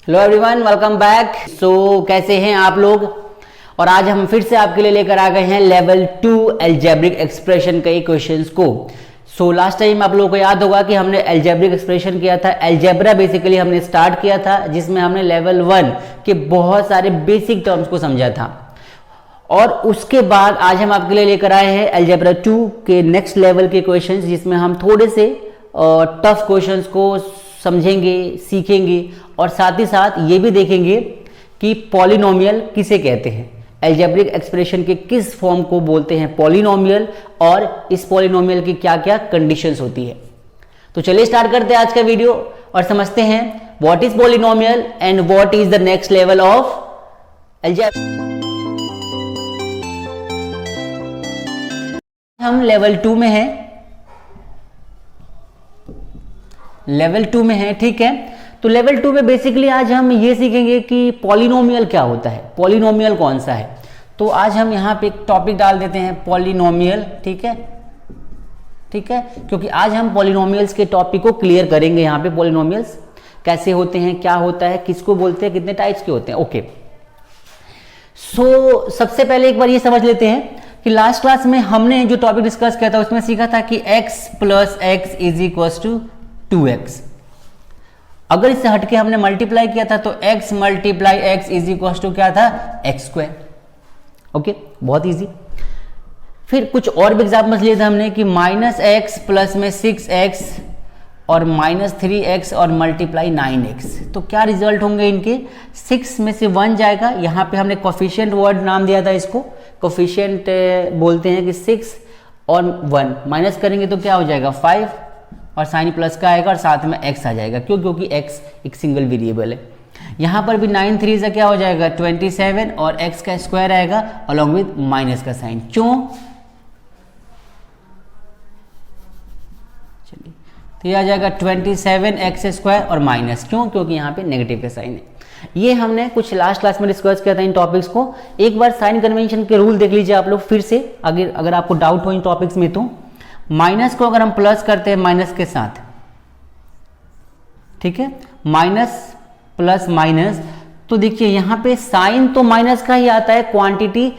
Hello everyone, welcome back. कैसे हैं आप लोग। और आज हम फिर से आपके लिए लेकर आ गए हैं लेवल 2 अलजेब्रिक एक्सप्रेशन के क्वेश्चंस को। लास्ट टाइम आप लोगों को याद होगा कि हमने अलजेब्रिक एक्सप्रेशन किया था। अलजेब्रा बेसिकली हमने स्टार्ट किया था जिसमें हमने लेवल 1 के बहुत सारे बेसिक टर्म्स को समझा था। और उसके बाद आज हम आपके लिए लेकर आए हैं अलजेब्रा 2 के नेक्स्ट लेवल के क्वेश्चंस, जिसमें हम थोड़े से टफ क्वेश्चंस को समझेंगे, सीखेंगे और साथ ही साथ ये भी देखेंगे कि पॉलिनोमियल किसे कहते हैं, अलजेब्रिक एक्सप्रेशन के किस फॉर्म को बोलते हैं पॉलिनोमियल, और इस पॉलिनोमियल की क्या क्या कंडीशंस होती है। तो चलिए स्टार्ट करते हैं आज का वीडियो और समझते हैं what is polynomial and what is the next level of algebra. हम लेवल 2 में हैं, लेवल 2 में है, ठीक है। तो लेवल 2 में बेसिकली आज हम ये सीखेंगे कि पॉलिनोमियल क्या होता है, पॉलिनोमियल कौन सा है। तो आज हम यहाँ पे एक टॉपिक डाल देते हैं पॉलिनोमियल, ठीक है, ठीक है, क्योंकि आज हम पॉलिनोमियल्स के टॉपिक को क्लियर करेंगे। यहाँ पे पॉलिनोमियल्स कैसे होते हैं, क्या होता है, किसको बोलते हैं, कितने टाइप्स के होते हैं। ओके, सबसे पहले एक बार ये समझ लेते हैं कि लास्ट क्लास में हमने जो टॉपिक डिस्कस किया था उसमें सीखा था कि x + x = 2x। अगर इससे हटके हमने मल्टीप्लाई किया था तो x × x = क्या था, x²। ओके, बहुत इजी। फिर कुछ और भी एग्जाम्पल्स लिए थे हमने कि -x प्लस में 6x और -3x और मल्टीप्लाई 9x। तो क्या रिजल्ट होंगे इनके, 6 में से 1 जाएगा। यहाँ पे हमने कोफिशिएंट वर्ड नाम दिया था इसको, कोफिशिएंट बोलते हैं कि 6 और 1 माइनस करेंगे तो क्या हो जाएगा 5 और साइन प्लस का आएगा और साथ में x आ जाएगा। क्यों, क्योंकि x एक सिंगल वेरिएबल है। यहाँ पर भी 9 3 से क्या हो जाएगा 27 और x का स्क्वायर आएगा अलॉन्ग विद माइनस का साइन। क्यों, चलिए तो ये आ जाएगा 27x² और माइनस, क्यों, क्योंकि यहाँ पे नेगेटिव का साइन है। ये हमने कुछ लास्ट क्लास में डिस्कस किया था इन टॉपिक्स को। एक बार साइन कन्वेंशन के रूल देख लीजिए आप लोग फिर से, अगर आपको डाउट हो इन टॉपिक्स में। तो माइनस को अगर हम प्लस करते हैं माइनस के साथ, ठीक है, माइनस प्लस माइनस, तो देखिए यहाँ पे साइन तो माइनस का ही आता है, क्वांटिटी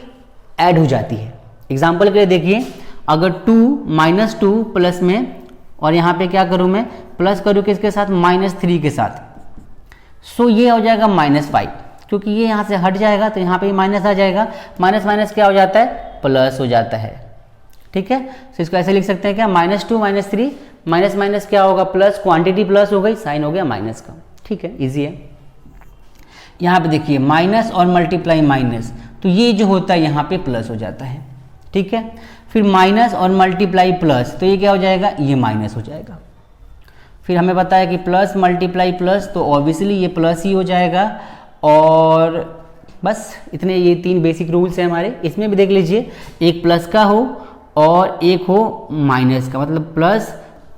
ऐड हो जाती है। एग्जांपल के लिए देखिए, अगर 2 -2 प्लस में, और यहाँ पे क्या करूँ मैं, प्लस करूँ किसके साथ, -3 के साथ, ये हो जाएगा -5। क्योंकि ये यहाँ से हट जाएगा तो यहाँ पे माइनस आ जाएगा, माइनस माइनस क्या हो जाता है, प्लस हो जाता है, ठीक है। तो इसको ऐसे लिख सकते हैं क्या, -2 -3 माइनस माइनस क्या होगा, प्लस, क्वांटिटी प्लस हो गई, साइन हो गया माइनस का, ठीक है, इजी है। यहाँ पे देखिए माइनस और मल्टीप्लाई माइनस, तो ये जो होता है यहाँ पे प्लस हो जाता है, ठीक है। फिर माइनस और मल्टीप्लाई प्लस, तो ये क्या हो जाएगा, ये माइनस हो जाएगा। फिर हमें पता है कि प्लस मल्टीप्लाई प्लस, तो ऑब्वियसली ये प्लस ही हो जाएगा। और बस इतने, ये 3 बेसिक रूल्स हैं हमारे। इसमें भी देख लीजिए, एक प्लस का हो और एक हो माइनस का, मतलब प्लस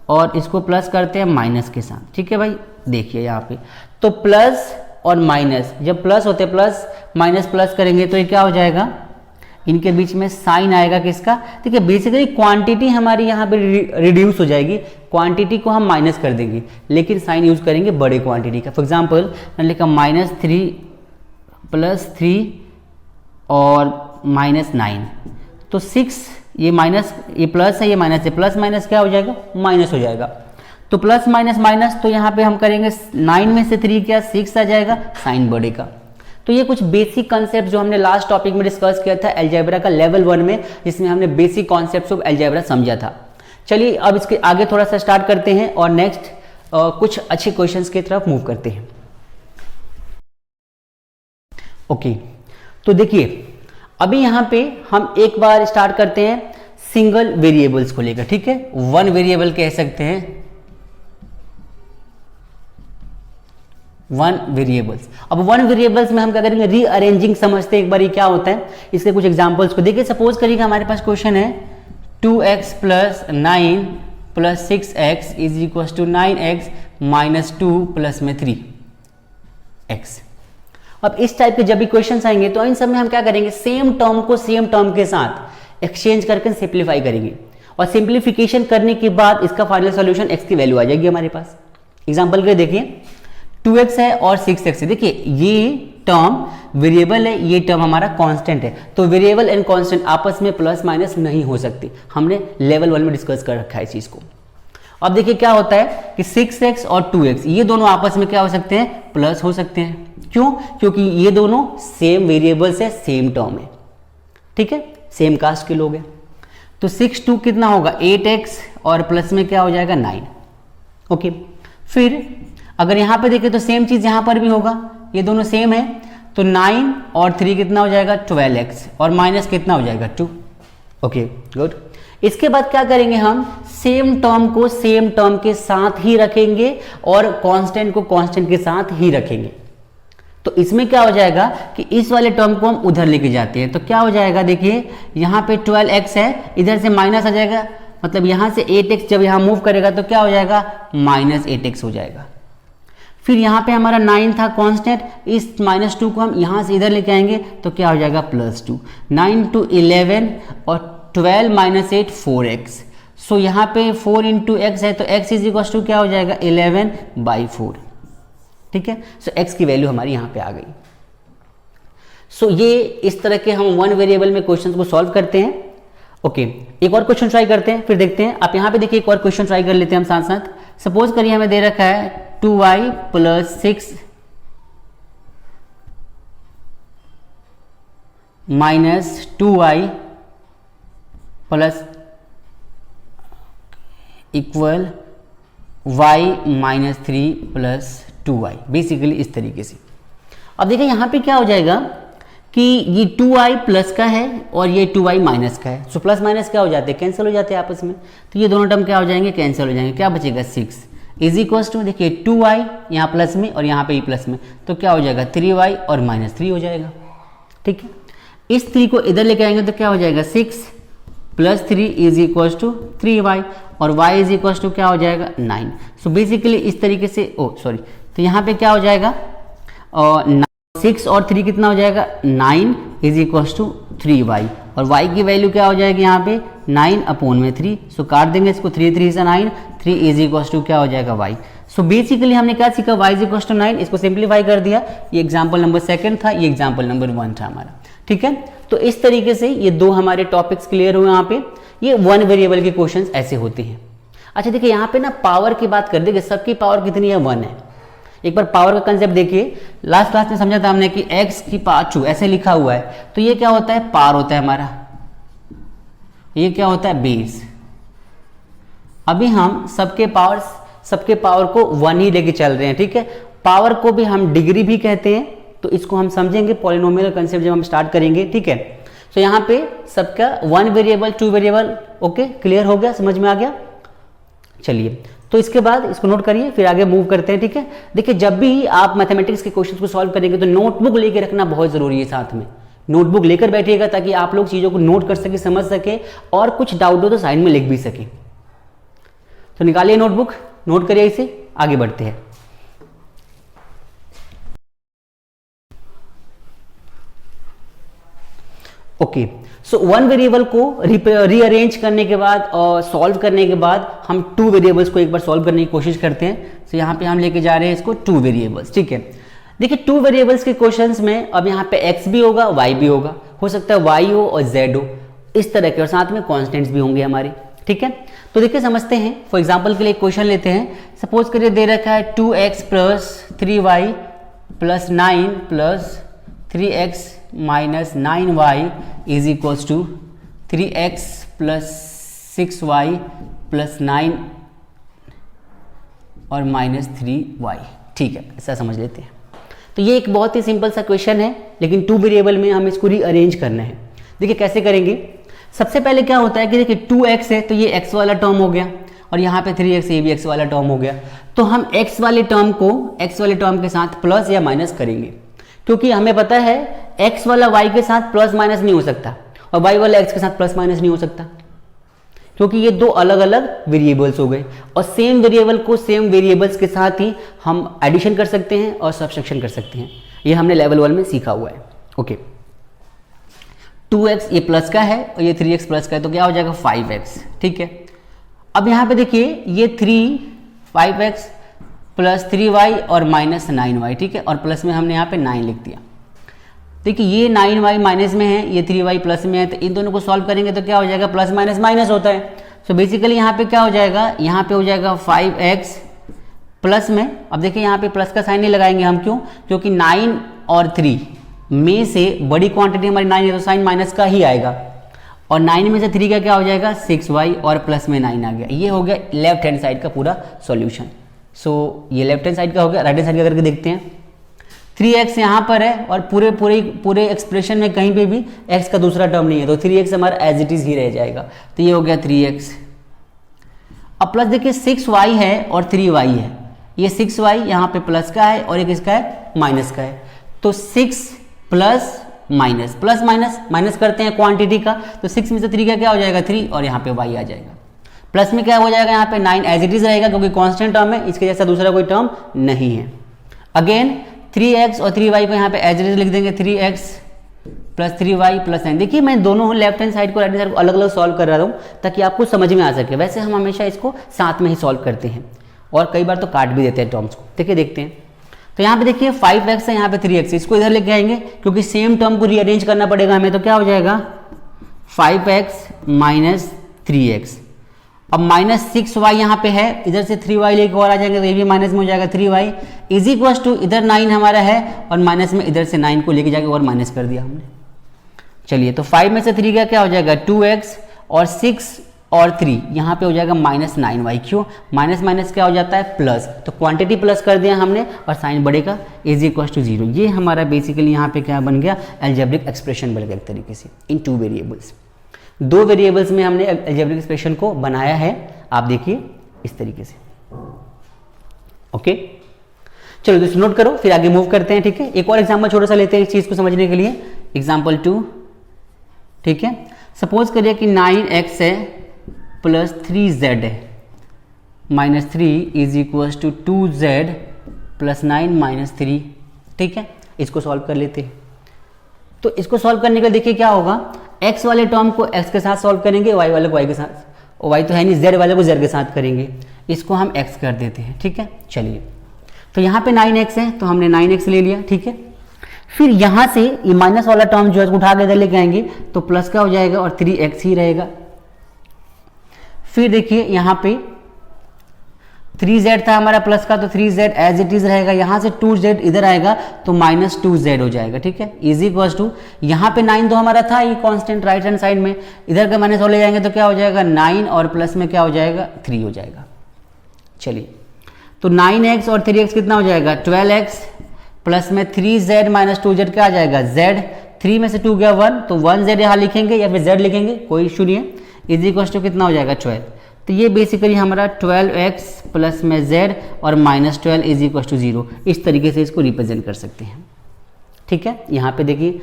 और इसको प्लस करते हैं माइनस के साथ, ठीक है भाई। देखिए यहाँ पे तो प्लस और माइनस, जब प्लस होते प्लस माइनस प्लस करेंगे तो ये क्या हो जाएगा, इनके बीच में साइन आएगा किसका, ठीक है। बेसिकली क्वांटिटी हमारी यहाँ पे रिड्यूस हो जाएगी, क्वांटिटी को हम माइनस कर देंगे लेकिन साइन यूज करेंगे बड़े क्वांटिटी का। फॉर एग्जांपल मैंने लिखा -3 + 3 और -9, तो 6, ये माइनस, ये प्लस है, ये माइनस है, प्लस माइनस क्या हो जाएगा, माइनस हो जाएगा। तो प्लस माइनस माइनस, तो यहाँ पे हम करेंगे 9 में से 3 क्या, 6 आ जाएगा, साइन बड़े का। तो ये कुछ बेसिक कॉन्सेप्ट जो हमने लास्ट टॉपिक में डिस्कस किया था अलजेब्रा का लेवल 1 में, जिसमें हमने बेसिक कॉन्सेप्ट्स ऑफ अलजेब्रा समझा था। चलिए अब इसके आगे थोड़ा सा स्टार्ट करते हैं और नेक्स्ट कुछ अच्छे क्वेश्चंस की तरफ मूव करते हैं। ओके, तो देखिए अभी यहाँ पे हम एक बार स्टार्ट करते हैं सिंगल वेरिएबल्स को लेकर, ठीक है। 1 वेरिएबल कह सकते हैं, 1 वेरिएबल्स। अब 1 वेरिएबल्स में हम क्या करेंगे, रीअरेंजिंग समझते हैं एक बार ये क्या होता है। इसके कुछ एग्जांपल्स को देखिए। सपोज करिए कि हमारे पास क्वेश्चन है 2x + 9 + 6x = 9x - 2 प्लस में 3x। अब इस टाइप के जब भी क्वेश्चन आएंगे तो इन सब में हम क्या करेंगे, सेम टर्म को सेम टर्म के साथ एक्सचेंज करके सिंप्लीफाई करेंगे और सिंप्लीफिकेशन करने के बाद इसका फाइनल सॉल्यूशन x की वैल्यू आ जाएगी हमारे पास। एग्जांपल के लिए देखिए 2x है और 6x है। देखिए ये टर्म वेरिएबल है, ये टर्म हमारा कांस्टेंट है, तो वेरिएबल एंड कांस्टेंट आपस में प्लस माइनस नहीं हो सकती। हमने लेवल 1 में डिस्कस कर रखा है इस चीज को। अब देखिए क्या होता है कि 6x और 2x ये दोनों आपस में क्या हो सकते हैं, प्लस हो सकते हैं। क्यों? क्योंकि ये दोनों सेम वेरिएबल्स है, सेम टर्म है, ठीक है, सेम कास्ट के लोग हैं। तो 6 2 कितना होगा 8x और प्लस में क्या हो जाएगा 9। ओके, फिर अगर यहां पे देखें तो सेम चीज यहां पर भी होगा, ये दोनों सेम है, तो 9 और 3 कितना हो जाएगा 12x और माइनस कितना हो जाएगा 2। Okay good. इसके बाद क्या करेंगे, हम सेम टर्म को सेम टर्म के साथ ही रखेंगे और कांस्टेंट को कांस्टेंट के साथ ही रखेंगे। तो इसमें क्या हो जाएगा कि इस वाले टर्म को हम उधर लेके जाते हैं, तो क्या हो जाएगा, देखिए यहाँ पे 12x है, इधर से माइनस आ जाएगा, मतलब यहाँ से 8x जब यहाँ मूव करेगा तो क्या हो जाएगा -8x हो जाएगा। फिर यहाँ पे हमारा 9 था कांस्टेंट, इस -2 को हम यहाँ से इधर लेके आएंगे तो क्या हो जाएगा +2। 9 to 11 और 12 - 8 4x। सो यहाँ पे 4 × x है तो x = क्या हो जाएगा 11/4, ठीक है। सो x की वैल्यू हमारी यहाँ पे आ गई। सो ये इस तरह के हम 1 वेरिएबल में क्वेश्चन को सॉल्व करते हैं। ओके, एक और क्वेश्चन ट्राई करते हैं, फिर देखते हैं। आप यहाँ पे देखिए एक और क्वेश्चन ट्राई कर लेते हैं हम साथ साथ। सपोज करिए हमें दे रखा है 2y + 6 - 2y + equal y - 3 + 2y, basically इस तरीके से। अब देखिए यहाँ पे क्या हो जाएगा कि ये 2y प्लस का है और ये 2y माइनस का है। सो प्लस माइनस क्या हो जाते हैं, कैंसिल हो जाते हैं आपस में। तो ये दोनों टर्म क्या हो जाएंगे, कैंसिल हो जाएंगे। क्या बचेगा 6 = देखिए 2y यहाँ प्लस में और यहाँ पे ही प्लस में, तो क्या हो जाएगा 3y और -3 हो जाएगा, ठीक है। इस 3 को इधर लेके आएंगे तो क्या हो जाएगा 6 + 3 = 3y और y = क्या हो जाएगा 9। सो बेसिकली इस तरीके से तो यहाँ पे क्या हो जाएगा 6 और 3 कितना हो जाएगा 9 = 3y और y की वैल्यू क्या हो जाएगी यहाँ पे 9/3। सो काट देंगे इसको, 3 3 से 9, 3 = क्या हो जाएगा y। सो बेसिकली हमने क्या सीखा, y = 9, इसको सिंप्लीफाई कर दिया। ये एग्जाम्पल नंबर 2 था, ये एग्जाम्पल नंबर 1 था हमारा, ठीक है। तो इस तरीके से ये 2 हमारे टॉपिक्स क्लियर हुए यहाँ पे। ये 1 वेरिएबल के क्वेश्चंस ऐसे होते हैं। अच्छा देखिए यहाँ पे ना पावर की बात कर देंगे, सबकी पावर कितनी है 1 है। एक बार पावर का कंसेप्ट देखिए, लास्ट क्लास में समझा था हमने कि x की पावर 2 ऐसे लिखा हुआ है, तो ये क्या होता है पावर होता है हमारा, ये क्या होता है बेस। अभी हम सबके पावर को 1 ही लेके चल रहे हैं, ठीक है। पावर को भी हम डिग्री भी कहते हैं, तो इसको हम समझेंगे पॉलिनोमियल कंसेप्ट जब हम स्टार्ट करेंगे, ठीक है। तो यहाँ पे सबका 1 वेरिएबल 2 वेरिएबल, ओके क्लियर हो गया, समझ में आ गया। चलिए तो इसके बाद इसको नोट करिए, फिर आगे मूव करते हैं, ठीक है। देखिए जब भी आप मैथमेटिक्स के क्वेश्चंस को सॉल्व करेंगे तो नोटबुक लेके रखना बहुत जरूरी है, साथ में नोटबुक लेकर बैठिएगा ताकि आप लोग चीजों को नोट कर सके, समझ सके और कुछ डाउट हो तो साइड में लिख भी सके। तो निकालिए नोटबुक, नोट करिए इसे, आगे बढ़ते हैं। ओके, सो 1 वेरिएबल को रीअरेंज करने के बाद और सॉल्व करने के बाद हम 2 वेरिएबल्स को एक बार सॉल्व करने की कोशिश करते हैं। तो यहाँ पे हम लेके जा रहे हैं इसको 2 वेरिएबल्स, ठीक है। देखिए 2 वेरिएबल्स के क्वेश्चंस में अब यहाँ पे x भी होगा y भी होगा, हो सकता है y हो और z हो, इस तरह के, और साथ में कॉन्स्टेंट्स भी होंगे हमारे, ठीक है। तो देखिए समझते हैं, फॉर एग्जाम्पल के लिए क्वेश्चन लेते हैं। सपोज करिए दे रखा है 2x + 3y + 9 + 3x - 9y = 3x + 6y + 9 और -3y, ठीक है, ऐसा समझ लेते हैं। तो ये एक बहुत ही सिंपल सा क्वेश्चन है, लेकिन 2 वेरिएबल में हम इसको रीअरेंज करना है। देखिए कैसे करेंगे। सबसे पहले क्या होता है कि देखिए 2x है तो ये x वाला टर्म हो गया और यहाँ पे 3x, ये भी x वाला टर्म हो गया। तो हम x वाले टर्म को x वाले टर्म के साथ प्लस या माइनस करेंगे, क्योंकि हमें पता है x वाला y के साथ प्लस माइनस नहीं हो सकता और y वाला x के साथ प्लस माइनस नहीं हो सकता, क्योंकि ये 2 अलग अलग वेरिएबल्स हो गए। और सेम वेरिएबल को सेम वेरिएबल्स के साथ ही हम एडिशन कर सकते हैं और सब्सट्रैक्शन कर सकते हैं। ये हमने लेवल 1 में सीखा हुआ है। ओके, 2x ये प्लस का है और ये 3x प्लस का है, तो क्या हो जाएगा 5x, ठीक है। अब यहाँ पे देखिए ये 3 5x प्लस 3y और माइनस 9y, ठीक है, और प्लस में हमने यहाँ पे 9 लिख दिया। देखिए ये 9y माइनस में है, ये 3y प्लस में है, तो इन दोनों को सॉल्व करेंगे तो क्या हो जाएगा, प्लस माइनस माइनस होता है। सो बेसिकली यहाँ पे क्या हो जाएगा, यहाँ पे हो जाएगा 5x प्लस में, अब देखिए यहाँ पे प्लस का साइन नहीं लगाएंगे हम, क्यों, क्योंकि 9 और 3 में से बड़ी क्वांटिटी हमारी 9 है तो साइन माइनस का ही आएगा, और 9 में से 3 का क्या हो जाएगा 6y और प्लस में 9 आ गया। ये हो गया लेफ्ट हैंड साइड का पूरा सॉल्यूशन। सो ये लेफ्ट हैंड साइड का हो गया। राइट हैंड साइड का करके देखते हैं। 3x यहाँ पर है और पूरे एक्सप्रेशन में कहीं पे भी x का दूसरा टर्म नहीं है, तो 3x हमारा एज इट इज ही रह जाएगा, तो ये हो गया 3x। अब प्लस देखिए 6y है और 3y है, ये 6y यहाँ पे प्लस का है और एक इसका है माइनस का है, तो 6 plus minus plus minus minus करते हैं क्वांटिटी का, तो 6 में से 3 का क्या हो जाएगा 3 और यहाँ पे y आ जाएगा। प्लस में क्या हो जाएगा यहाँ पे 9 एज इट इज रहेगा क्योंकि कांस्टेंट टर्म है, इसके जैसा दूसरा कोई टर्म नहीं है। अगेन 3x और 3y को यहाँ पे एज इट इज लिख देंगे, 3x प्लस 3y प्लस 9। देखिए मैं दोनों लेफ्ट हैंड साइड को राइट हैंड साइड को अलग अलग सॉल्व कर रहा हूँ ताकि आपको समझ में आ सके। वैसे हम हमेशा इसको साथ में ही सॉल्व करते हैं और कई बार तो काट भी देते हैं टर्म्स को। देखिए देखते हैं, तो यहाँ पे देखिए 5x है, यहाँ पे 3x, इसको इधर लेके आएंगे क्योंकि सेम टर्म को रीअरेंज करना पड़ेगा हमें, तो क्या हो जाएगा 5x माइनस 3x। अब माइनस 6y यहाँ पे है, इधर से 3y लेके और आ जाएंगे तो ये भी माइनस में हो जाएगा 3y इज इक्वल टू इधर 9 हमारा है और माइनस में इधर से 9 को लेके जाके और माइनस कर दिया हमने। चलिए तो 5 में से 3 का क्या हो जाएगा 2x और 6 और 3 यहाँ पे हो जाएगा माइनस 9y। क्यों, माइनस माइनस क्या हो जाता है प्लस, तो क्वांटिटी प्लस कर दिया हमने और साइन बढ़ेगा इज इक्वल टू 0। ये हमारा बेसिकली यहाँ पे क्या बन गया, अलजेब्रिक एक्सप्रेशन बन गया एक तरीके से इन 2 वेरिएबल्स। 2 वेरिएबल्स में हमने अलजेब्रिक एक्सप्रेशन को बनाया है, आप देखिए इस तरीके से। ओके चलो दोस्तों नोट करो, फिर आगे मूव करते हैं, ठीक है। एक और एग्जांपल छोटा सा लेते हैं इस चीज को समझने के लिए, एग्जांपल 2, ठीक है। सपोज करिए कि 9x है प्लस 3z है minus 3 is equal to 2z plus 9 minus 3, ठीक है। इसको सॉल्व कर लेते हैं। तो इसको सॉल्व करने के लिए देखिए क्या होगा, x वाले टर्म को x के साथ सॉल्व करेंगे, y वाले को y के साथ, और y तो है नहीं, z वाले को z के साथ करेंगे, इसको हम x कर देते हैं, ठीक है। चलिए तो यहाँ पे 9x है तो हमने 9x ले लिया, ठीक है। फिर यहाँ से ये माइनस वाला टर्म जो है उसको उठा के इधर लेके आएंगे तो प्लस का हो जाएगा और 3x ही रहेगा। फिर देखिए यहाँ पे 3z था हमारा प्लस का, तो 3z एज इट इज रहेगा, यहाँ से 2z इधर आएगा तो माइनस 2z हो जाएगा, ठीक है। इज इक्वल टू यहाँ पे 9 तो हमारा था ये कांस्टेंट राइट हैंड साइड में, इधर का माइनस ले जाएंगे तो क्या हो जाएगा 9 और प्लस में क्या हो जाएगा 3 हो जाएगा। चलिए तो 9x और 3x कितना हो जाएगा 12x प्लस में 3z माइनस 2z क्या आ जाएगा z, 3 में से 2 गया 1 तो 1z यहाँ लिखेंगे या फिर z लिखेंगे, कोई इशू नहीं है। इज इक्वल टू कितना हो जाएगा 12, तो ये बेसिकली हमारा 12x प्लस में z और माइनस 12 इज इक्वल टू 0, इस तरीके से इसको रिप्रेजेंट कर सकते हैं, ठीक है। यहाँ पे देखिए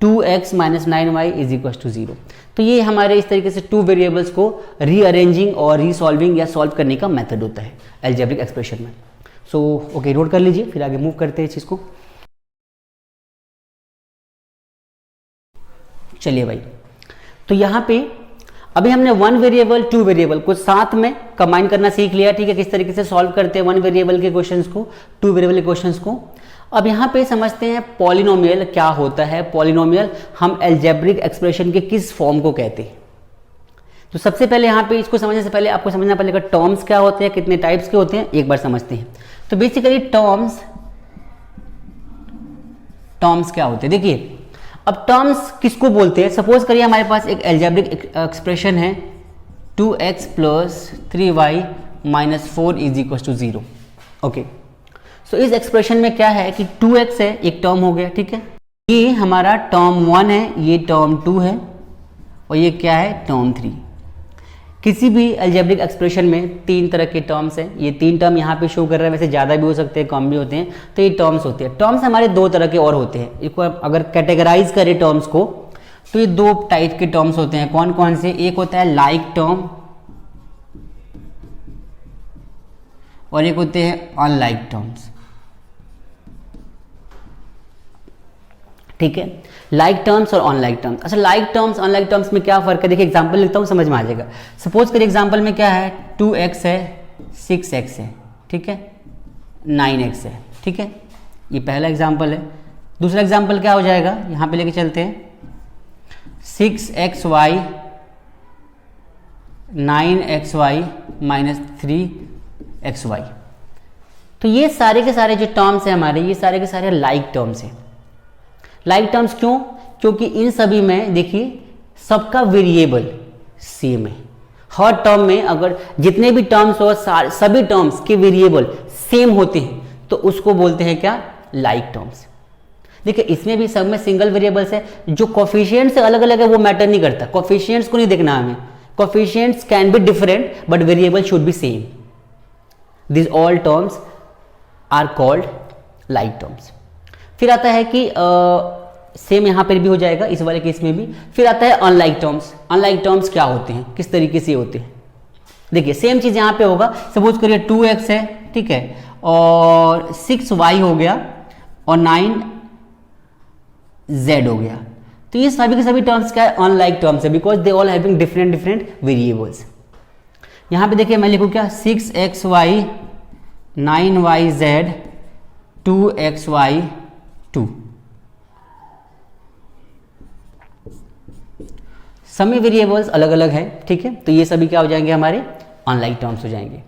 2x minus 9y is equal to 0। तो ये हमारे इस तरीके से 2 वेरिएबल्स को रीअरेंजिंग और रीसॉल्विंग या सॉल्व करने का मेथड होता है अलजेब्रिक एक्सप्रेशन में। सो ओके नोट कर लीजिए, फिर आगे मूव करते हैं इस चीज़ को। चलिए भाई, तो यहाँ पे अभी हमने 1 वेरिएबल 2 वेरिएबल को साथ में कंबाइन करना सीख लिया, ठीक है। किस तरीके से सॉल्व करते हैं 1 वेरिएबल के क्वेश्चंस को, 2 वेरिएबल के क्वेश्चंस को। अब यहाँ पे समझते हैं पॉलिनोमियल क्या होता है। पॉलिनोमियल हम अलजेब्रिक एक्सप्रेशन के किस फॉर्म को कहते हैं। तो सबसे पहले यहाँ पे इसको समझने से पहले आपको समझना पड़ेगा टर्म्स क्या होते हैं, कितने टाइप्स के होते हैं, एक बार समझते हैं। तो बेसिकली टर्म्स क्या होते हैं, देखिए अब टर्म्स किसको बोलते हैं। सपोज करिए हमारे पास एक अलजेब्रिक एक्सप्रेशन है 2x plus 3y minus 4 is equal to 0। Okay, so इस एक्सप्रेशन में क्या है कि 2x है, एक टर्म हो गया, ठीक है। ये हमारा टर्म 1 है, ये टर्म 2 है और ये क्या है टर्म 3। किसी भी अलजेब्रिक एक्सप्रेशन में 3 तरह के टर्म्स हैं, ये 3 टर्म यहाँ पे शो कर रहा है, वैसे ज़्यादा भी हो सकते हैं कम भी होते हैं, तो ये टर्म्स होते हैं। टर्म्स हमारे 2 तरह के और होते हैं। इसको अगर कैटेगराइज करें टर्म्स को तो ये 2 टाइप के टर्म्स होते हैं। कौन कौन से, एक होता है लाइक टर्म और एक होते हैं अनलाइक टर्म्स, ठीक है। लाइक टर्म्स और अनलाइक टर्म्स। अच्छा लाइक टर्म्स अनलाइक टर्म्स में क्या फर्क है, देखिए एग्जांपल लिखता हूँ समझ में आ जाएगा। सपोज करिए एग्जांपल में क्या है 2x है 6x है, ठीक है। 9x है, ठीक है, ये पहला एग्जाम्पल है। दूसरा एग्जाम्पल क्या हो जाएगा, यहाँ पे लेके चलते हैं, 6xy 9xy माइनस 3xy। तो ये सारे के सारे जो टर्म्स हैं हमारे, ये सारे के सारे लाइक टर्म्स हैं। लाइक टर्म्स क्यों? क्योंकि इन सभी में देखिए सबका वेरिएबल सेम है। हर टर्म में अगर जितने भी टर्म्स हो सभी टर्म्स के वेरिएबल सेम होते हैं तो उसको बोलते हैं क्या, लाइक टर्म्स। देखिए इसमें भी सब में सिंगल वेरिएबल्स है, जो कोफिशिएंट से अलग अलग है वो मैटर नहीं करता, कोफिशिएंट्स को नहीं देखना हमें, coefficients can be different but variable should be same. This all terms are called like terms. फिर आता है कि सेम यहाँ पर भी हो जाएगा इस वाले केस में भी। फिर आता है अनलाइक टर्म्स। अनलाइक टर्म्स क्या होते हैं, किस तरीके से होते हैं? देखिए सेम चीज यहाँ पे होगा, सपोज करिए 2x है, ठीक है, और 6y हो गया और 9z हो गया। तो ये सभी के सभी टर्म्स क्या है, अनलाइक टर्म्स है, because they all having different different variables. यहाँ पे देखिए मैं लिखूँ क्या, 6xy 9yz 2xy 2। सभी वेरिएबल्स अलग अलग है, ठीक है, तो ये सभी क्या हो जाएंगे, हमारे अनलाइक टर्म्स हो जाएंगे।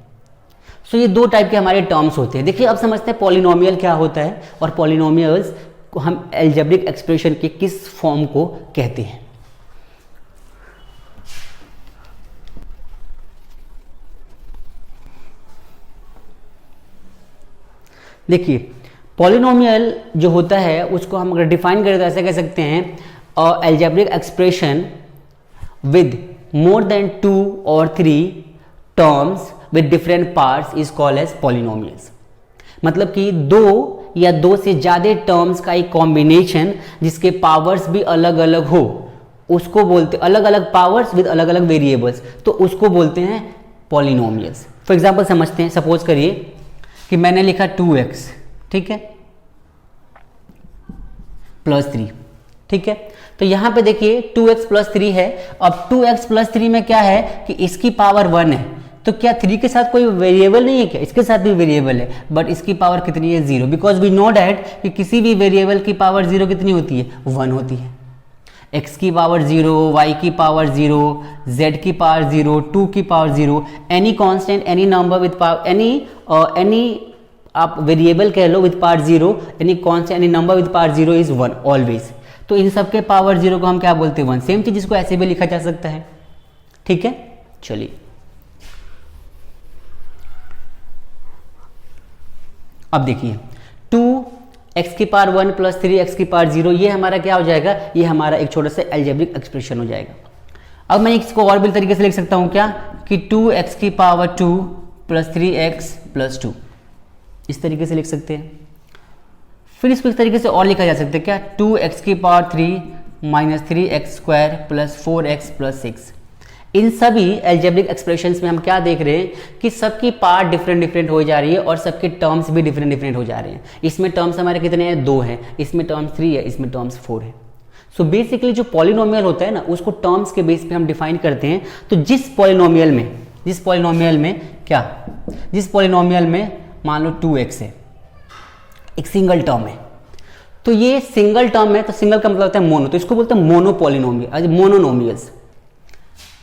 सो ये दो टाइप के हमारे टर्म्स होते हैं। देखिए अब समझते हैं पॉलिनोमियल क्या होता है और पॉलिनोमियल्स को हम एल्जेब्रिक एक्सप्रेशन के किस फॉर्म को कहते हैं। देखिए पॉलिनोमियल जो होता है उसको हम अगर डिफाइन करें तो ऐसे कह सकते हैं, algebraic expression with more than 2 or 3 terms with different parts is called as polynomials। मतलब कि दो या दो से ज्यादा टर्म्स का एक कॉम्बिनेशन जिसके पावर्स भी अलग अलग हो उसको बोलते, अलग अलग पावर्स विद अलग अलग वेरिएबल्स, तो उसको बोलते हैं पॉलिनोमियल्स। फॉर एग्जांपल समझते हैं, सपोज करिए कि मैंने लिखा 2x, ठीक है, प्लस 3, ठीक है, तो यहां पे देखिए 2x प्लस 3 है। अब 2x प्लस 3 में क्या है कि इसकी पावर 1 है, तो क्या 3 के साथ कोई वेरिएबल नहीं है क्या? इसके साथ भी वेरिएबल है, बट इसकी पावर कितनी है, 0, बिकॉज वी नो डैट कि किसी भी वेरिएबल की पावर 0 कितनी होती है, 1 होती है। x की पावर 0, y की पावर 0, z की पावर 0, 2 की power 0, any constant, any number with power, any आप वेरिएबल कह लो with power 0, any constant, any number with power 0 is 1 always. तो इन सब के पावर 0 को हम क्या बोलते हैं, 1। सेम चीज इसको ऐसे भी लिखा जा सकता है, ठीक है। चलिए अब देखिए 2x की पावर 1 प्लस 3x की पावर 0, ये हमारा क्या हो जाएगा, ये हमारा एक छोटा सा एल्जेब्रिक एक्सप्रेशन हो जाएगा। अब मैं इसको और भी तरीके से लिख सकता हूं क्या, कि 2x की पावर 2 प्लस 3x प्लस 2, इस तरीके से लिख सकते हैं। फिर इसको इस तरीके से और लिखा जा सकता है क्या, 2x की power 3 minus 3x square plus 4x plus 6। इन सभी एल्जेब्रिक एक्सप्रेशंस में हम क्या देख रहे हैं कि सबकी पार्ट डिफरेंट डिफरेंट हो जा रही है और सबके टर्म्स भी डिफरेंट डिफरेंट हो जा रहे हैं। इसमें टर्म्स हमारे कितने हैं, 2 हैं, इसमें टर्म्स 3 है, इसमें टर्म्स 4 है। सो बेसिकली जो पॉलिनोमियल होता है ना, उसको टर्म्स के बेस पे हम डिफाइन करते हैं। तो जिस पॉलिनोमियल में मान लो 2x है, एक सिंगल टर्म है, तो ये सिंगल टर्म है, तो सिंगल का मतलब होता है मोनो, तो इसको बोलते हैं मोनो पॉलिनोमियल, मोनोनोमियल्स।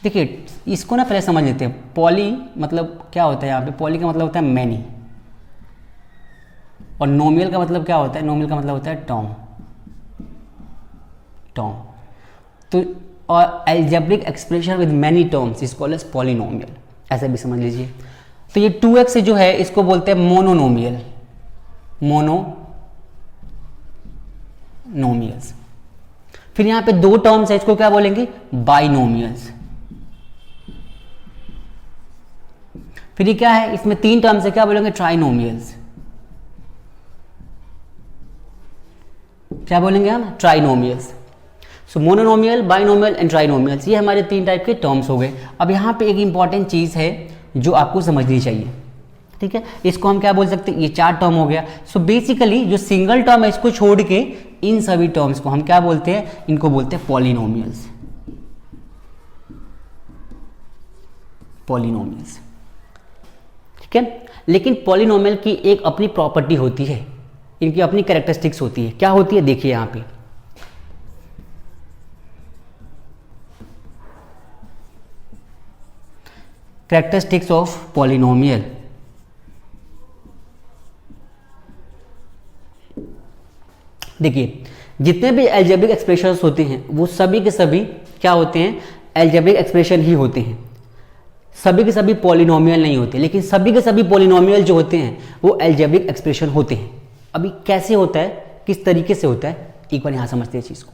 देखिए इसको ना पहले समझ लेते हैं। पॉली मतलब क्या होता है, यहाँ पे पॉली का मतलब होता है मैनी, और नोमियल का मतलब क्या होता है, नोमियल का मतलब होता है टर्म। तो और algebraic expression with many terms is called as polynomial, ऐसे भी समझ लीजिए। तो ये 2x जो है इसको बोलते हैं मोनोनोमियल, मोनोनोमियल्स। फिर यहाँ पे 2 टर्म्स है, इसको क्या बोलेंगे, बाइनोमियल्स। फिर ये क्या है, इसमें 3 टर्म्स है, क्या बोलेंगे, ट्राइनोमियल्स। क्या बोलेंगे हम, trinomials. So monomial, binomial and trinomials, ये हमारे 3 टाइप के टर्म्स हो गए। अब यहाँ पे एक इंपॉर्टेंट चीज है जो आपको समझनी चाहिए, ठीक है। इसको हम क्या बोल सकते हैं, ये 4 टर्म हो गया। सो बेसिकली जो सिंगल टर्म है इसको छोड़ के इन सभी टर्म्स को हम क्या बोलते हैं, इनको बोलते हैं पॉलिनोमियल्स। ठीक है। लेकिन पॉलिनोमियल की एक अपनी प्रॉपर्टी होती है, इनकी अपनी कैरेक्टरिस्टिक्स होती है। क्या होती है देखिए यहां पे, कैरेक्टरिस्टिक्स ऑफ पॉलिनोमियल। देखिए जितने भी अलजेब्रिक एक्सप्रेशंस होते हैं वो सभी के सभी क्या होते हैं, अलजेब्रिक एक्सप्रेशन ही होते हैं, सभी के सभी पॉलिनोमियल नहीं होते, लेकिन सभी के सभी पॉलिनोमियल जो होते हैं वो अलजेब्रिक एक्सप्रेशन होते हैं। अभी कैसे होता है, किस तरीके से होता है, एक बार यहां समझते हैं चीज को।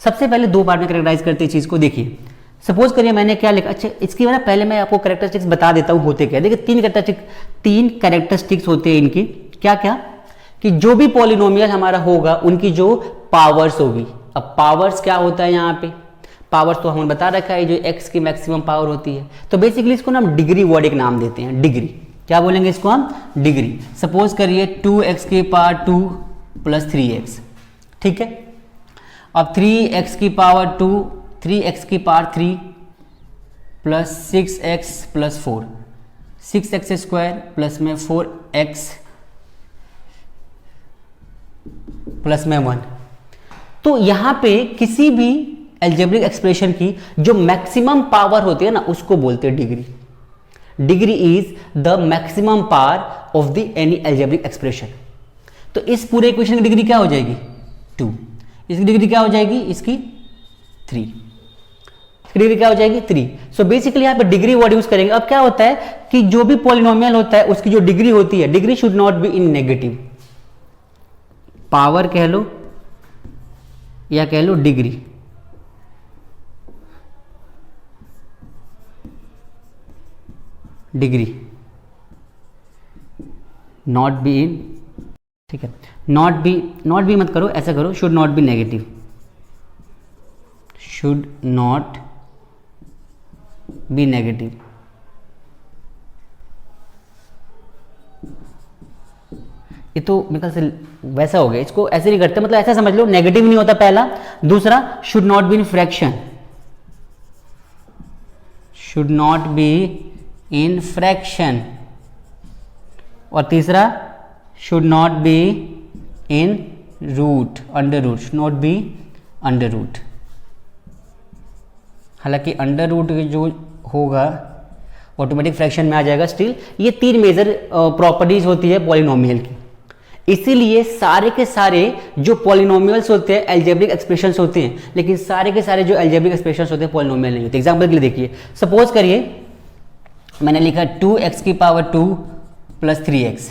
सबसे पहले दो पार्ट में कैरेक्टराइज करते हैं चीज को। देखिए सपोज करिए मैंने क्या लिखा, अच्छा इसकी वजह पहले मैं आपको कैरेक्टरिस्टिक्स बता देता हूं होते क्या। देखिए तीन कैरेक्टरिस्टिक्स होते हैं इनकी, क्या क्या, कि जो भी पॉलिनोमियल हमारा होगा उनकी जो पावर्स होगी। अब पावर्स क्या होता है यहाँ पे, पावर्स तो हमने बता रखा है जो x की मैक्सिमम पावर होती है, तो बेसिकली इसको ना हम डिग्री वर्ड एक नाम देते हैं, डिग्री। क्या बोलेंगे इसको हम, डिग्री। सपोज करिए 2x की पावर 2 प्लस 3x, ठीक है। अब 3x की पावर 2, 3x की power 3 plus 6x plus 4, 6x square plus में 4x प्लस में 1। तो यहां पे किसी भी अलजेब्रिक एक्सप्रेशन की जो मैक्सिमम पावर होती है ना उसको बोलते हैं degree. Degree is the maximum power of the any algebraic expression. तो इस पूरे इक्वेशन की डिग्री क्या हो जाएगी 2, इसकी डिग्री क्या हो जाएगी, इसकी 3, इसकी डिग्री क्या हो जाएगी 3। सो बेसिकली यहां पे डिग्री वर्ड यूज करेंगे। अब क्या होता है कि जो भी पॉलिनोमियल होता है उसकी जो डिग्री होती है, degree should not be in negative, power कह लो या कह लो degree, degree not be in, ठीक है, नॉट बी मत करो, ऐसा करो should not be negative, should not be negative. ये तो मेरे ख्याल से वैसा हो गया, इसको ऐसे नहीं करते, मतलब ऐसा समझ लो नेगेटिव नहीं होता पहला। दूसरा should not be in fraction, should not be in fraction, और तीसरा should not be in root, under root, should not be under root. हालांकि अंडर रूट जो होगा ऑटोमेटिक फ्रैक्शन में आ जाएगा स्टिल। ये तीन मेजर प्रॉपर्टीज होती है पॉलिनोमियल की, इसीलिए सारे के सारे जो पॉलिनोमियल्स होते हैं अलजेब्रिक एक्सप्रेशंस होते हैं, लेकिन सारे के सारे जो अलजेब्रिक एक्सप्रेशंस होते हैं पॉलिनोमियल नहीं होते। एग्जांपल के लिए देखिए, सपोज करिए मैंने लिखा 2x की पावर 2 प्लस 3x,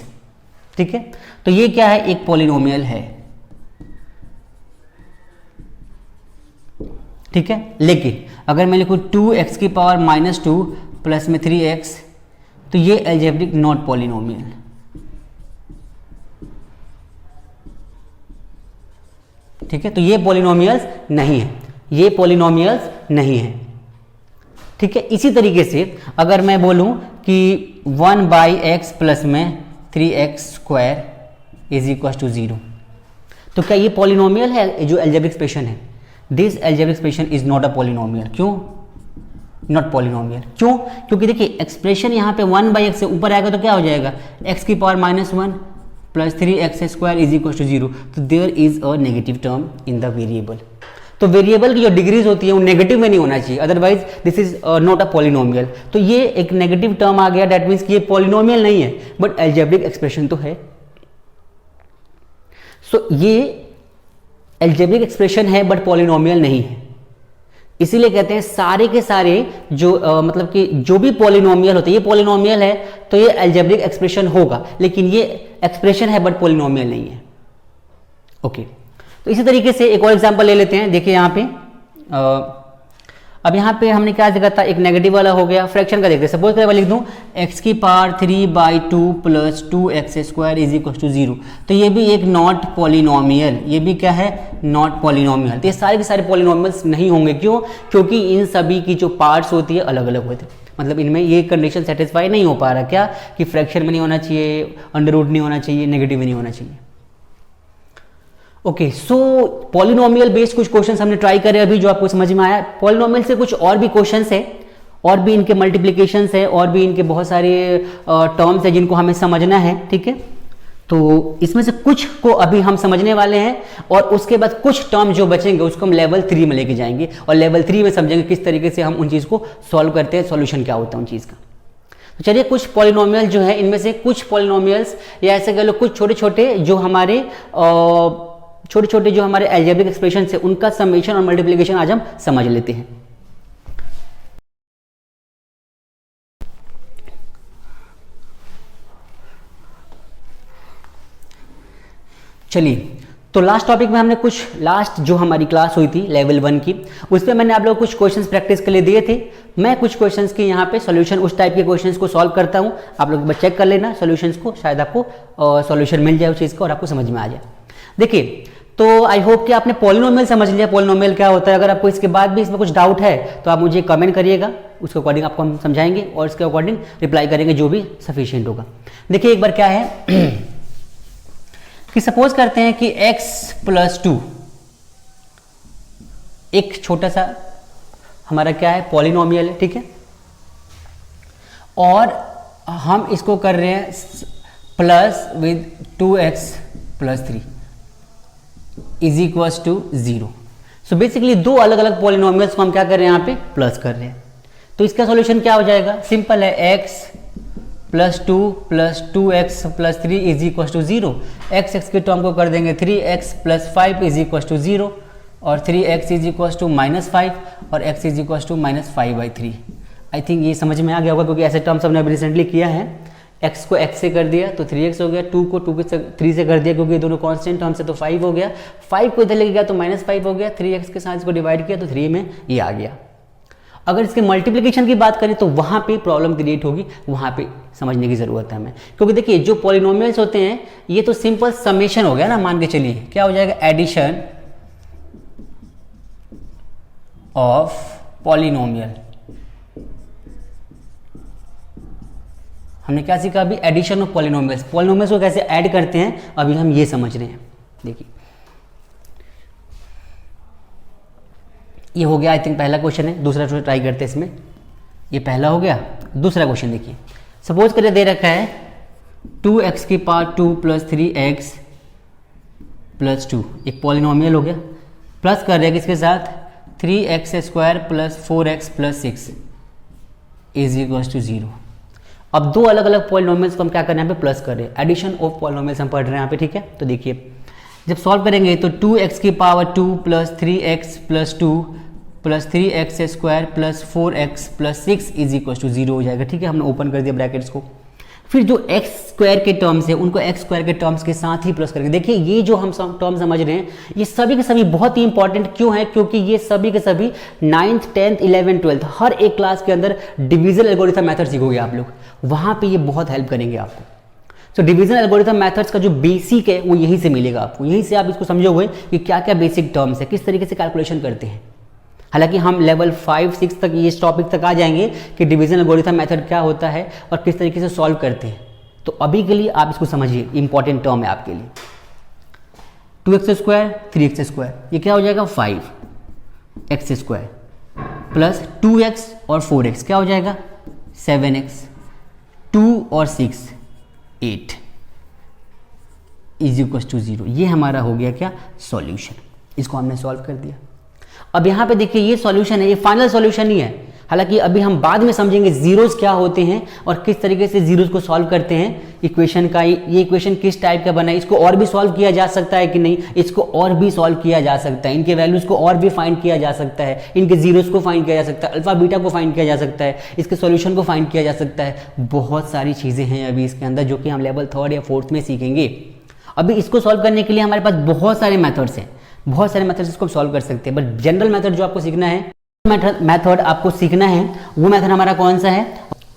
ठीक है। तो ये क्या है, एक पॉलिनोमियल है, ठीक है। लेकिन अगर मैं लिखूं 2x की पावर -2 प्लस में 3x, तो ये अलजेब्रिक नॉट पॉलिनोमियल, ठीक है। तो ये पॉलिनोमियल्स नहीं है, ये पॉलिनोमियल्स नहीं है, ठीक है। इसी तरीके से अगर मैं बोलूं कि 1/x प्लस में 3x square is equal to 0, तो क्या ये पॉलिनोमियल है जो अलजेब्रिक एक्सप्रेशन है? This algebraic expression is not a polynomial. क्यों नॉट पॉलिनोमियल? क्यों? क्योंकि देखिए एक्सप्रेशन यहाँ पे 1/x से ऊपर आएगा तो क्या हो जाएगा, x की power -1 plus 3x square is equal to 0, तो there is a negative term in the variable. तो वेरिएबल की जो डिग्रीज होती है वो नेगेटिव में नहीं होना चाहिए, otherwise this is not a polynomial. तो ये एक नेगेटिव टर्म आ गया, दैट मीन्स कि ये पॉलिनोमियल नहीं है बट अलजेब्रिक एक्सप्रेशन तो है। सो ये अलजेब्रिक एक्सप्रेशन है बट पॉलिनोमियल नहीं है, इसीलिए कहते हैं सारे के सारे जो मतलब कि जो भी पॉलिनोमियल होते हैं, ये पॉलिनोमियल है तो ये अलजेब्रिक एक्सप्रेशन होगा, लेकिन ये एक्सप्रेशन है बट पॉलिनोमियल नहीं है। ओके, तो इसी तरीके से एक और एग्जांपल ले लेते हैं। देखिए यहाँ पे अब यहाँ पे हमने क्या लिखा था, एक नेगेटिव वाला हो गया। फ्रैक्शन का देखते हैं, सपोज मैं लिख दूं x की power 3/2 plus 2x square is equal to 0, तो ये भी एक नॉट पॉलिनोमियल, ये भी क्या है, नॉट पॉलिनोमियल। तो ये सारे के सारे पॉलिनोमियल्स नहीं होंगे। क्यों? क्योंकि इन सभी की जो पार्ट्स होती है अलग अलग होते हैं, मतलब इनमें ये कंडीशन सेटिस्फाई नहीं हो पा रहा, क्या कि फ्रैक्शन में नहीं होना चाहिए, अंडर रूट नहीं होना चाहिए, नेगेटिव में नहीं होना चाहिए। ओके, सो पॉलिनोमियल बेस्ड कुछ क्वेश्चंस हमने ट्राई करे अभी, जो आपको समझ में आया। पॉलिनोमियल से कुछ और भी क्वेश्चंस है, और भी इनके मल्टीप्लिकेशंस है, और भी इनके बहुत सारे टर्म्स है जिनको हमें समझना है, ठीक है। तो इसमें से कुछ को अभी हम समझने वाले हैं, और उसके बाद कुछ टर्म जो बचेंगे उसको हम लेवल 3 में लेके जाएंगे, और लेवल 3 में समझेंगे किस तरीके से हम उन चीज़ को सॉल्व करते हैं, सॉल्यूशन क्या होता है उन चीज़ का। तो चलिए कुछ पॉलिनोमियल जो है, इनमें से कुछ पॉलिनोमियल्स या ऐसे कह लो कुछ छोटे छोटे जो हमारे अलजेब्रिक एक्सप्रेशन है उनका समेशन और मल्टीप्लिकेशन आज हम समझ लेते हैं। चलिए, तो लास्ट टॉपिक में हमने कुछ जो हमारी क्लास हुई थी लेवल 1 की, उस पर मैंने आप लोगों को कुछ क्वेश्चंस प्रैक्टिस के लिए दिए थे। मैं कुछ क्वेश्चंस की यहाँ पे सॉल्यूशन, उस टाइप के क्वेश्चंस को सॉल्व करता हूँ, आप लोग बस चेक कर लेना सॉल्यूशंस को, शायद आपको सॉल्यूशन मिल जाए उस चीज़ का और आपको समझ में आ जाए। देखिए, तो आई होप कि आपने पॉलिनोमियल समझ लिया, पॉलिनोमियल क्या होता है। अगर आपको इसके बाद भी इसमें कुछ डाउट है तो आप मुझे कमेंट करिएगा, उसके अकॉर्डिंग आपको हम समझाएंगे और इसके अकॉर्डिंग रिप्लाई करेंगे जो भी सफिशियंट होगा। देखिए एक बार क्या है कि सपोज करते हैं कि x + 2 एक छोटा सा हमारा क्या है पॉलिनोमियल है, ठीक है, और हम इसको कर रहे हैं plus with 2x + 3 = 0। So basically दो अलग अलग पॉलिनोमियल्स को हम क्या कर रहे हैं यहाँ पे प्लस कर रहे हैं। तो इसका सॉल्यूशन क्या हो जाएगा, सिंपल है, x + 2 + 2x + 3 = 0। x के टर्म को कर देंगे 3x + 5 = 0 और 3x = -5 और x = -5/3। आई थिंक ये समझ में आ गया होगा क्योंकि ऐसे टर्म्स हमने अभी रिसेंटली किया है। x को x से कर दिया तो 3x हो गया, 2 को 3 से कर दिया क्योंकि ये दोनों कांस्टेंट टर्म्स है तो 5 हो गया, 5 को इधर लेके गया तो -5 हो गया, 3x के साथ इसको डिवाइड किया तो 3 में ये आ गया। अगर इसके मल्टीप्लिकेशन की बात करें तो वहां पे प्रॉब्लम क्रिएट होगी, वहां पे समझने की जरूरत है हमें, क्योंकि देखिए जो पॉलिनोमियल्स होते हैं ये तो सिंपल समेशन हो गया ना, मान के चलिए क्या हो जाएगा, एडिशन ऑफ पॉलिनोमियल। हमने क्या सीखा अभी, एडिशन ऑफ पॉलिनोमियल्स, पॉलिनोमियल्स को कैसे ऐड करते हैं अभी हम ये समझ रहे हैं। देखिए ये हो गया, आई थिंक पहला क्वेश्चन है, दूसरा ट्राई करते हैं इसमें। ये पहला हो गया, दूसरा क्वेश्चन देखिए, सपोज करिए दे रखा है 2x की पावर 2 + 3x + 2 एक पॉलिनोमियल हो गया, प्लस कर रहे हैं किसके साथ 3x² + 4x + 6 = 0। अब दो अलग अलग पॉलिनोमियल्स को हम क्या कर रहे हैं यहाँ पे प्लस कर रहे हैं, एडिशन ऑफ पॉलिनोमियल्स हम पढ़ रहे हैं यहाँ पे, ठीक है। तो देखिए जब सॉल्व करेंगे तो 2x की पावर 2 + 3x + 2 + 3x² + 4x + 6 = 0 हो जाएगा, ठीक है। हमने ओपन कर दिया ब्रैकेट्स को, फिर जो x² के टर्म्स है उनको x² के टर्म्स के साथ ही प्लस करेंगे। देखिए ये जो हम टर्म समझ रहे हैं ये सभी के सभी बहुत ही इंपॉर्टेंट क्यों है, क्योंकि ये सभी के सभी 9th 10th 11th 12th हर एक क्लास के अंदर डिवीजन एल्गोरिथम मेथड सीखोगे आप लोग, वहां पे ये बहुत हेल्प करेंगे आपको। तो डिवीजन एल्गोरिथम मेथड्स का जो बेसिक है वो यहीं से मिलेगा आपको, यहीं से आप इसको समझोगे कि क्या क्या बेसिक टर्म्स है, किस तरीके से कैलकुलेशन करते हैं। हालांकि हम लेवल 5 6 तक ये टॉपिक तक आ जाएंगे कि डिवीजन एल्गोरिथम मेथड क्या होता है और किस तरीके से सॉल्व करते हैं। तो अभी के लिए आप इसको समझिए, इंपॉर्टेंट टर्म है आपके लिए। 2x² 3x² ये क्या हो जाएगा 5x² प्लस 2x और 4x क्या हो जाएगा 7x, 2 और 6 8 = 0। ये हमारा हो गया क्या सॉल्यूशन, इसको हमने सॉल्व कर दिया। अब यहाँ पे देखिए ये सॉल्यूशन है, ये फाइनल सॉल्यूशन ही है। हालांकि अभी हम बाद में समझेंगे जीरोस क्या होते हैं और किस तरीके से जीरोस को सॉल्व करते हैं इक्वेशन का। ये इक्वेशन किस टाइप का बना है, इसको और भी सॉल्व किया जा सकता है कि नहीं, इसको और भी सॉल्व किया जा सकता है, इनके वैल्यूज को और भी फाइंड किया जा सकता है, इनके जीरोस को फाइंड किया जा सकता है, अल्फा बीटा को फाइंड किया जा सकता है, इसके सॉल्यूशन को फाइंड किया जा सकता है। बहुत सारी चीजें हैं अभी इसके अंदर जो कि हम लेवल 3rd या 4th में सीखेंगे। अभी इसको सॉल्व करने के लिए हमारे पास बहुत सारे मेथड्स हैं, बहुत सारे मेथड्स इसको सॉल्व कर सकते हैं, बट जनरल मेथड जो आपको सीखना है, मेथड आपको सीखना है वो मेथड हमारा कौन सा है,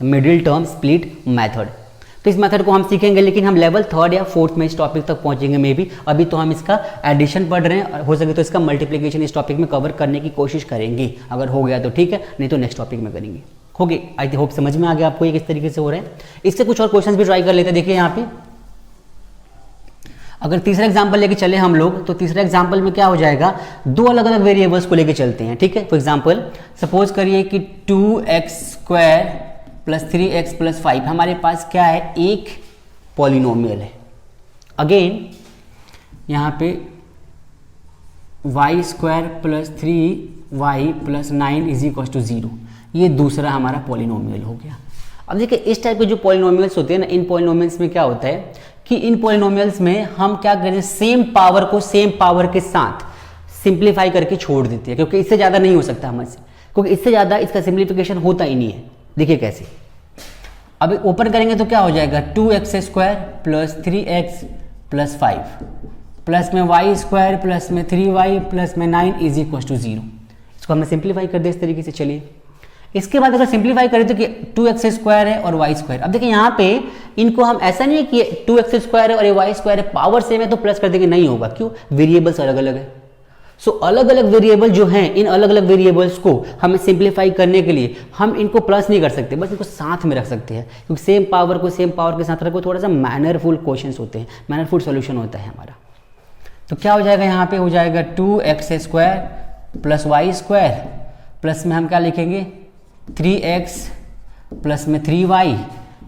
मिडिल टर्म स्प्लिट मेथड। तो इस मेथड को हम सीखेंगे, लेकिन हम लेवल 3rd या 4th में इस टॉपिक तक पहुंचेंगे मे बी। अभी तो हम इसका एडिशन पढ़ रहे हैं, हो सके तो इसका मल्टीप्लिकेशन इस टॉपिक में कवर करने की कोशिश करेंगे। अगर हो गया तो ठीक है, नहीं तो नेक्स्ट टॉपिक में करेंगे। हो गई, आई होप समझ में आ गया आपको ये किस तरीके से हो रहा है। इससे कुछ और क्वेश्चन भी ट्राई कर लेते हैं। देखिए यहाँ पे अगर तीसरा एग्जांपल लेके चले हम लोग, तो तीसरा एग्जांपल में क्या हो जाएगा, दो अलग अलग वेरिएबल्स को लेके चलते हैं, ठीक है। फॉर एग्जांपल सपोज करिए कि 2x² + 3x + 5 हमारे पास क्या है, एक पॉलिनोमियल है। अगेन यहाँ पे y² + 3y + 9 = 0, ये दूसरा हमारा पॉलिनोमियल हो गया। अब देखिए इस टाइप के जो पॉलिनोमियल्स होते हैं ना, इन पॉलिनोमियल्स में क्या होता है कि इन पॉलिनोमियल्स में हम क्या करते हैं, सेम पावर को सेम पावर के साथ सिंप्लीफाई करके छोड़ देते हैं, क्योंकि इससे ज़्यादा नहीं हो सकता हमसे, क्योंकि इससे ज़्यादा इसका सिंप्लीफिकेशन होता ही नहीं है। देखिए कैसे, अब ओपन करेंगे तो क्या हो जाएगा, 2x² + 3x + 5 प्लस में y² प्लस में 3y प्लस में 9 = 0। इसको हमने सिंप्लीफाई कर दिया इस तरीके से। चलिए इसके बाद अगर सिंप्लीफाई करें तो कि 2x² है और y²। अब देखिए यहाँ पे इनको हम ऐसा नहीं है कि 2x² है और ये y² है, पावर सेम है तो प्लस कर देंगे, नहीं होगा। क्यों, वेरिएबल्स अलग अलग है। सो अलग अलग वेरिएबल जो हैं, इन अलग अलग वेरिएबल्स को हमें सिंप्लीफाई करने के लिए हम इनको प्लस नहीं कर सकते, बस इनको साथ में रख सकते हैं, क्योंकि सेम पावर को सेम पावर के साथ रखो, थोड़ा सा मैनरफुल क्वेश्चंस होते हैं, मैनरफुल सॉल्यूशन होता है हमारा। तो क्या हो जाएगा, यहाँ पे हो जाएगा 2x² + y² प्लस में हम क्या लिखेंगे 3x प्लस में 3y,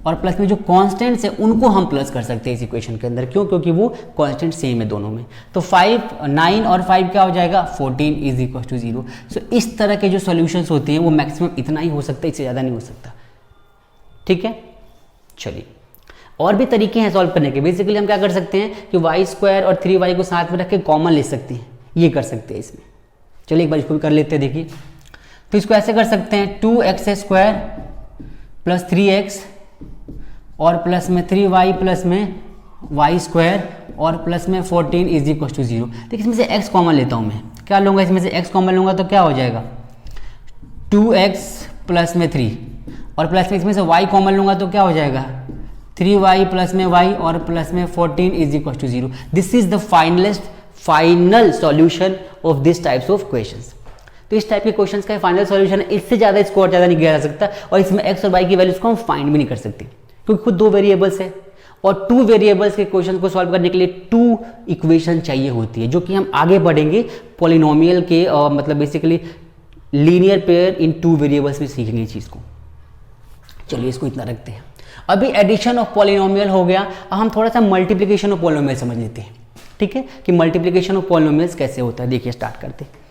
और प्लस में जो कॉन्स्टेंट्स है उनको हम प्लस कर सकते हैं इस इक्वेशन के अंदर। क्यों, क्योंकि वो कॉन्स्टेंट सेम है दोनों में। तो 9 और 5 क्या हो जाएगा, 14 = 0। सो इस तरह के जो सॉल्यूशंस होते हैं वो मैक्सिमम इतना ही हो सकता है, इससे ज़्यादा नहीं हो सकता, ठीक है। चलिए और भी तरीके हैं सॉल्व करने के। बेसिकली हम क्या कर सकते हैं कि y² और 3y को साथ में रख के कॉमन ले सकते हैं, ये कर सकते हैं इसमें। चलिए एक बार इसको भी कर लेते हैं। देखिए तो इसको ऐसे कर सकते हैं, 2x² + 3x और प्लस में 3y प्लस में y² और प्लस में 14 = 0। देखिए इसमें से x कॉमन लेता हूँ मैं, क्या लूँगा, इसमें से x कॉमन लूँगा तो क्या हो जाएगा 2x प्लस में 3, और प्लस में इसमें से y कॉमन लूँगा तो क्या हो जाएगा 3y प्लस में y और प्लस में 14 = 0। This is the final solution of this types of questions. तो इस टाइप के क्वेश्चंस का फाइनल सॉल्यूशन है, इससे ज़्यादा इसको और ज़्यादा नहीं किया जा सकता, और इसमें x और y की वैल्यूज को हम फाइंड भी नहीं कर सकते, क्योंकि खुद दो वेरिएबल्स है, और 2 वेरिएबल्स के क्वेश्चन को सॉल्व करने के लिए 2 इक्वेशन चाहिए होती है, जो कि हम आगे बढ़ेंगे पॉलिनोमियल के मतलब बेसिकली लीनियर पेयर इन 2 वेरिएबल्स में सीखेंगे इस चीज़ को। चलिए इसको इतना रखते हैं। अभी एडिशन ऑफ पॉलिनोमियल हो गया, अब हम थोड़ा सा मल्टीप्लिकेशन ऑफ पॉलिनोमियल समझ लेते हैं, ठीक है, कि मल्टीप्लिकेशन ऑफ पॉलिनोमियल्स कैसे होता है। देखिए स्टार्ट करते हैं।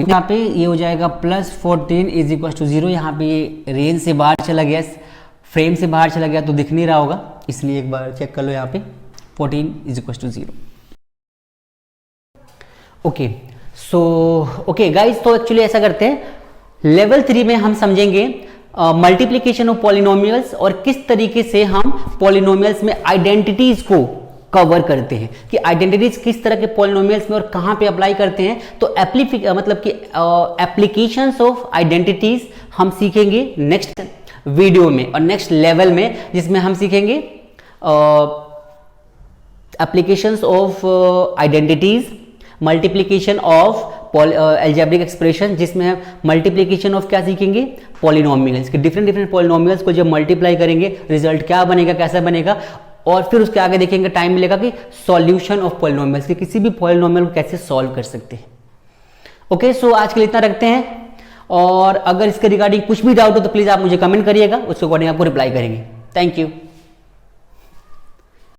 यहाँ पे ये हो जाएगा +14 = 0। यहाँ पे ये रेंज से बाहर चला गया, फ्रेम से बाहर चला गया तो दिख नहीं रहा होगा, इसलिए एक बार चेक कर लो। यहाँ पे 14 = 0। ओके सो ओके गाइज, तो एक्चुअली ऐसा करते हैं, लेवल 3 में हम समझेंगे मल्टीप्लिकेशन ऑफ पॉलिनोमियल्स और किस तरीके से हम पॉलिनोमियल्स में आइडेंटिटीज को कवर करते हैं, कि आइडेंटिटीज किस तरह के पॉलिनोमियल्स में और कहां पे अप्लाई करते हैं। तो मतलब कि एप्लीकेशंस ऑफ आइडेंटिटीज हम सीखेंगे नेक्स्ट वीडियो में और नेक्स्ट लेवल में, जिसमें हम सीखेंगे applications of identities, multiplication of algebraic expression, जिसमें मल्टीप्लिकेशन ऑफ क्या सीखेंगे, पॉलिनोमियल्स के डिफरेंट पॉलिनोमियल्स को जब मल्टीप्लाई करेंगे रिजल्ट क्या बनेगा, कैसा बनेगा, और फिर उसके आगे देखेंगे टाइम मिलेगा कि सॉल्यूशन ऑफ पॉलिनोमियल्स, कि किसी भी पॉलिनोमियल को कैसे सॉल्व कर सकते हैं। ओके सो आज के लिए इतना रखते हैं, और अगर इसके रिगार्डिंग कुछ भी डाउट हो तो प्लीज आप मुझे कमेंट करिएगा, उसके अकॉर्डिंग आपको रिप्लाई करेंगे। Thank you.